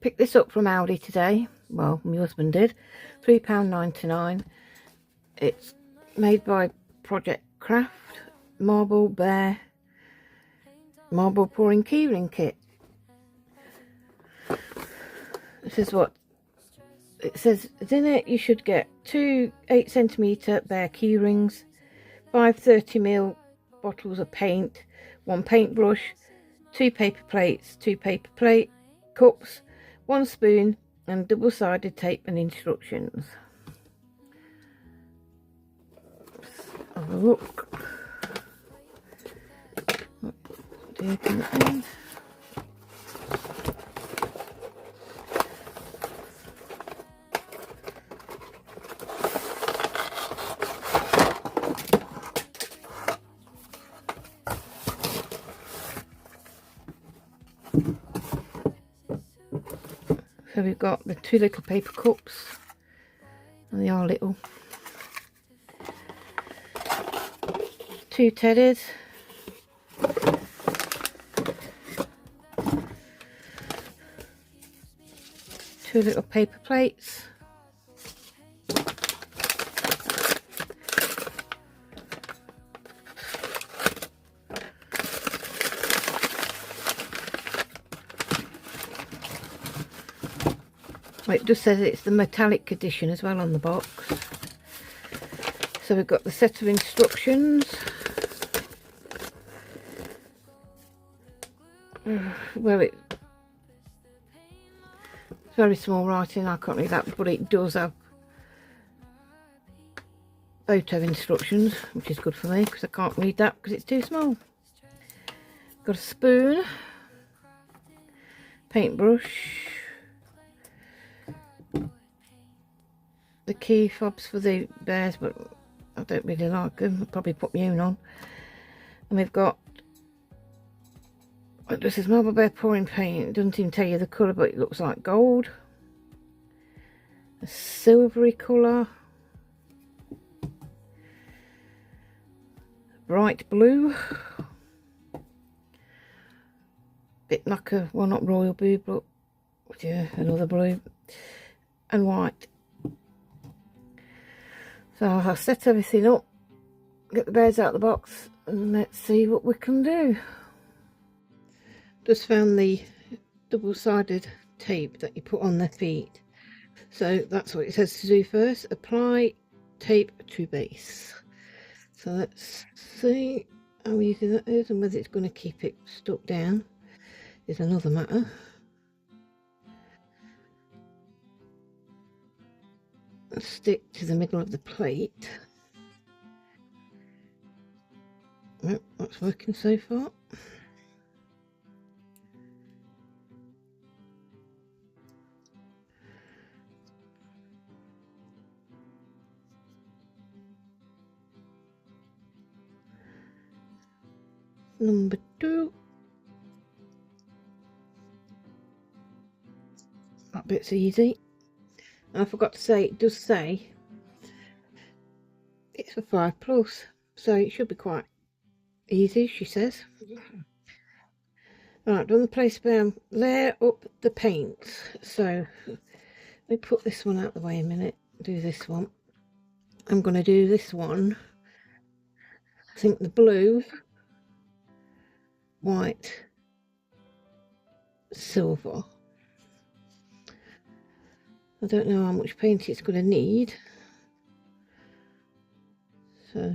Picked this up from Aldi today. Well, my husband did. £3.99. It's made by Project Craft. Marble Bear marble pouring keyring kit. This is what it says. In it you should get 2 8cm bear keyrings, 5 30ml bottles of paint, 1 paintbrush, 2 paper plates, 2 paper plate cups, 1 spoon, and double-sided tape and instructions. Let's have a look. So we've got the 2 little paper cups, and they are little. 2 teddies. 2 little paper plates. It just says it's the metallic edition as well on the box. So we've got the set of instructions. Well, it's very small writing, I can't read that, but it does have photo instructions, which is good for me because I can't read that because it's too small. Got a spoon, paintbrush, the key fobs for the bears, but I don't really like them. I'll probably put my own on. And we've got, this is marble bear pouring paint. It doesn't even tell you the colour, but it looks like gold. A silvery colour. Bright blue. Bit like a, well, not royal blue, but yeah, another blue. And white. So I'll set everything up, get the bears out of the box, and let's see what we can do. Just found the double-sided tape that you put on their feet. So that's what it says to do first. Apply tape to base. So let's see how easy that is, and whether it's going to keep it stuck down is another matter. Stick to the middle of the plate. Well, that's working so far. Number 2. That bit's easy. And I forgot to say, it does say it's for 5+, so it should be quite easy, she says. Right, done the place down, layer up the paints. So let me put this one out the way a minute, do this one. I'm going to do this one, I think the blue, white, silver. I don't know how much paint it's going to need, so,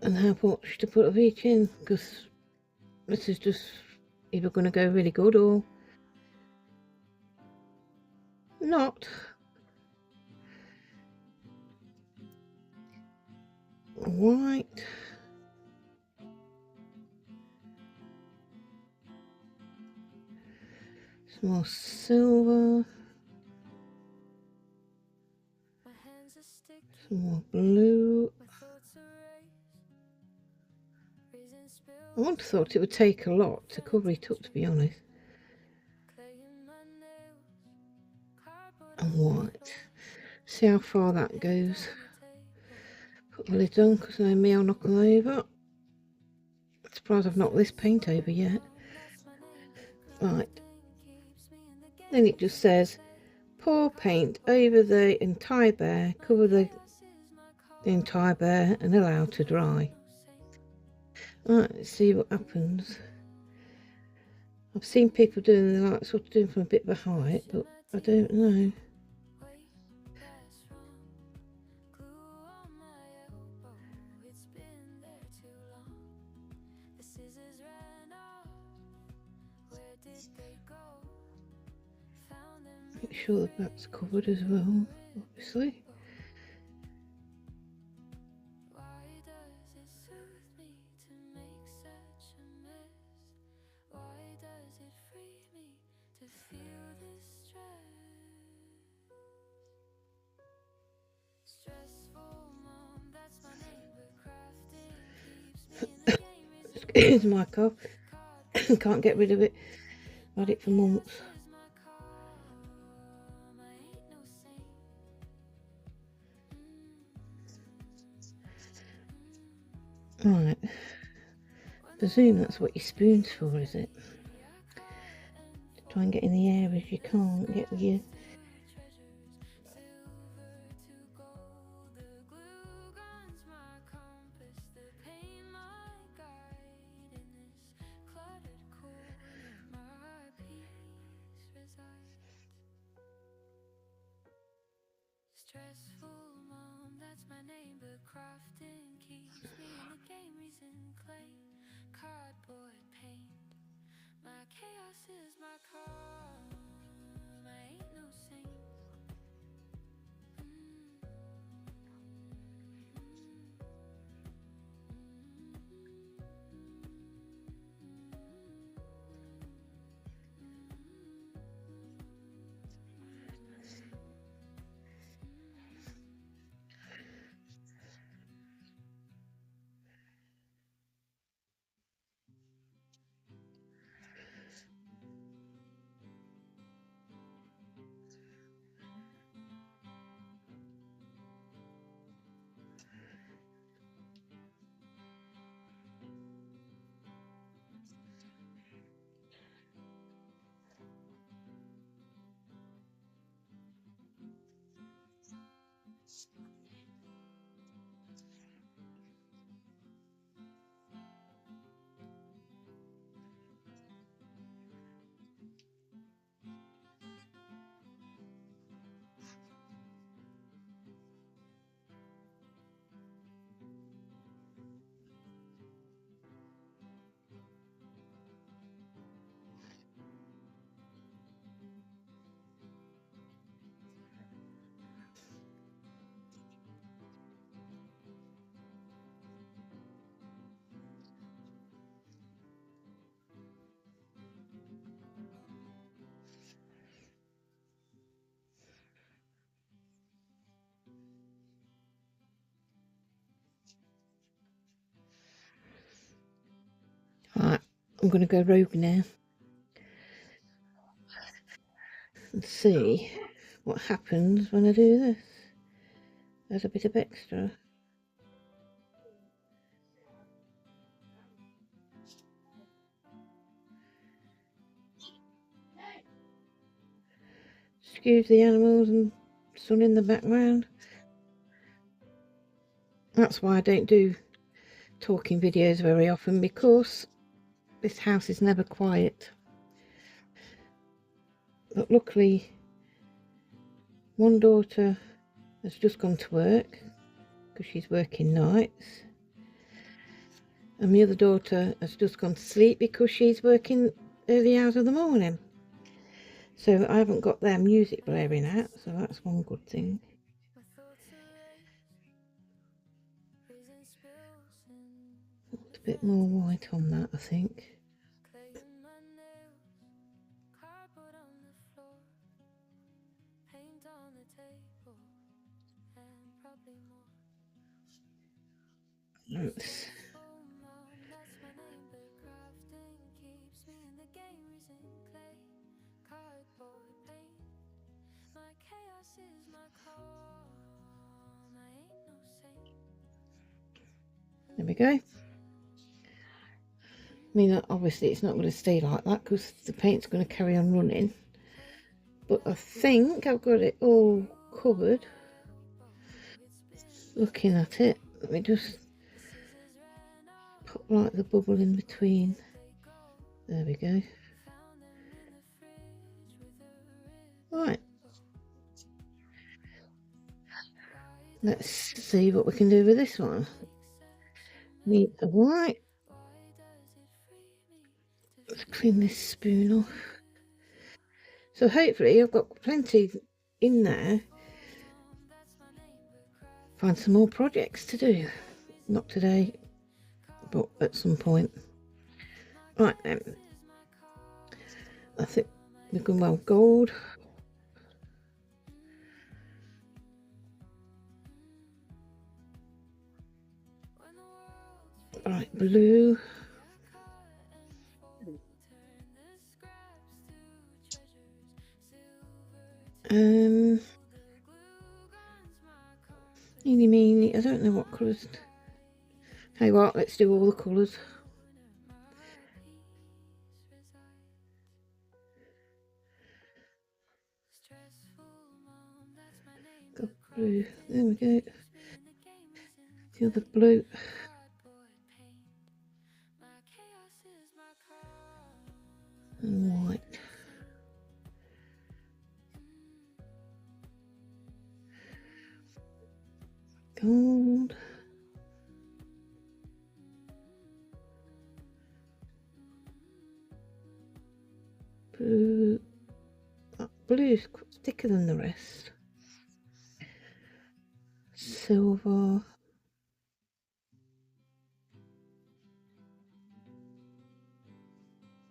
and how much to put of each in, because this is just either going to go really good or not. White, some more silver, some more blue. I would have thought it would take a lot to cover it up, to be honest. And white. See how far that goes. Put the lid on because I know me, I'll knock them over. I'm surprised I've knocked this paint over yet. Right. Then it just says, pour paint over the entire bear, cover the entire bear and allow to dry. Right, let's see what happens. I've seen people doing the like sort of doing from a bit of a height, but I don't know. Make sure the back's covered as well, obviously. Excuse my cough. Can't get rid of it. I've had it for months. Right. I presume that's what your spoon's for, is it? To try and get in the areas you can't get with your... Right, I'm going to go rogue now and see what happens when I do this. There's a bit of extra. Excuse the animals and sun in the background. That's why I don't do talking videos very often, because this house is never quiet. But luckily, one daughter has just gone to work because she's working nights, and the other daughter has just gone to sleep because she's working early hours of the morning. So I haven't got their music blaring out, so that's one good thing. A bit more white on that, I think. Oops. There we go. I mean, obviously it's not going to stay like that because the paint's going to carry on running. But I think I've got it all covered. Looking at it, let me just put like the bubble in between. There we go. Right. Let's see what we can do with this one. Need a white. Let's clean this spoon off. So hopefully I've got plenty in there. Find some more projects to do. Not today, but at some point. Right then. I think we've gone well gold. Right, blue. Eeny meeny, I don't know what colours. Hey, what? Let's do all the colours. Got blue. There we go. The other blue. And white. Gold. Blue. That blue's thicker than the rest. Silver.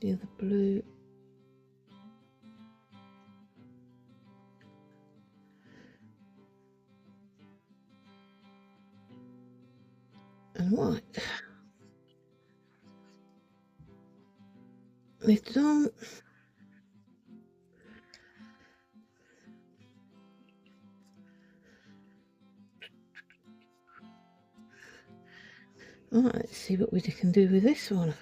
The other blue. And white. Lids on. Right, let's see what we can do with this one.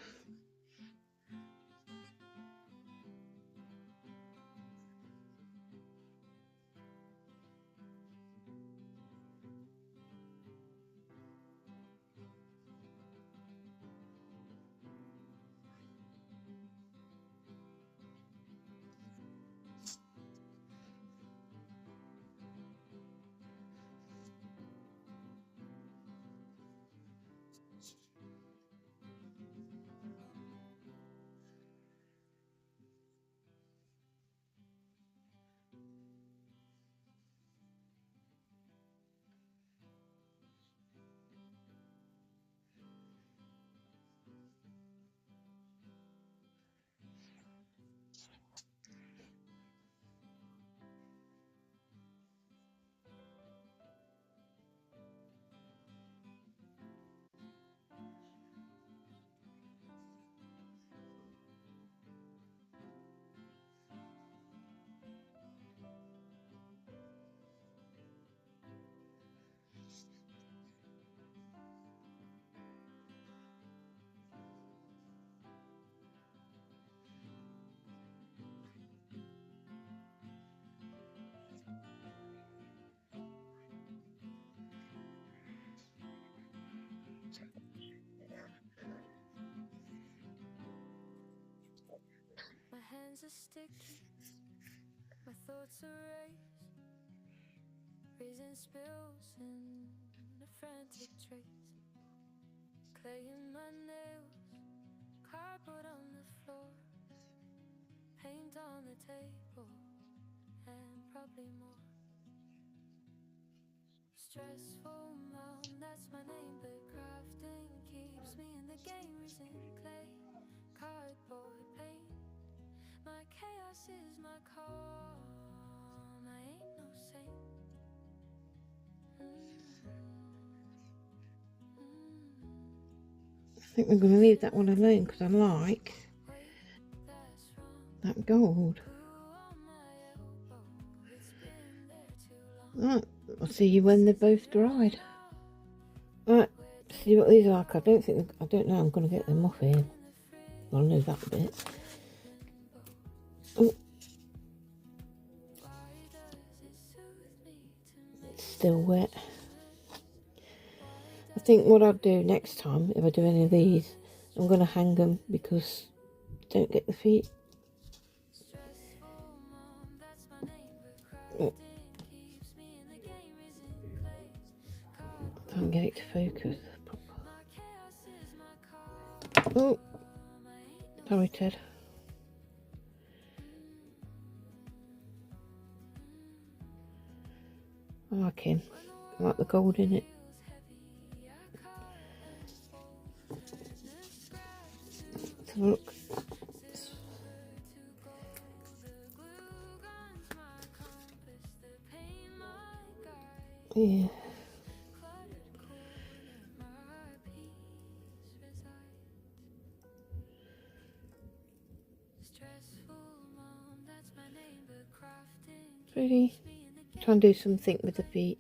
My hands are sticky, my thoughts are raised, reason spills in a frantic trace. Clay in my nails, cardboard on the floor, paint on the table, and probably more. Stressful mom, that's my name, but crafting keeps me in the game. Resin, clay, cardboard, paint. My chaos is my calm, I ain't no saint. I think we're going to leave that one alone because I like that gold. Right, I'll see you when they're both dried. Right, See what these are like. I don't know I'm going to get them off here. Well, I know that bit. Oh. It's still wet. I think what I'll do next time, if I do any of these, I'm going to hang them because I don't get the feet. Oh. Can't get it to focus. Oh, sorry, Ted. I like him. I like the gold in it. Let's have a look. Yeah. Pretty. Try and do something with the feet.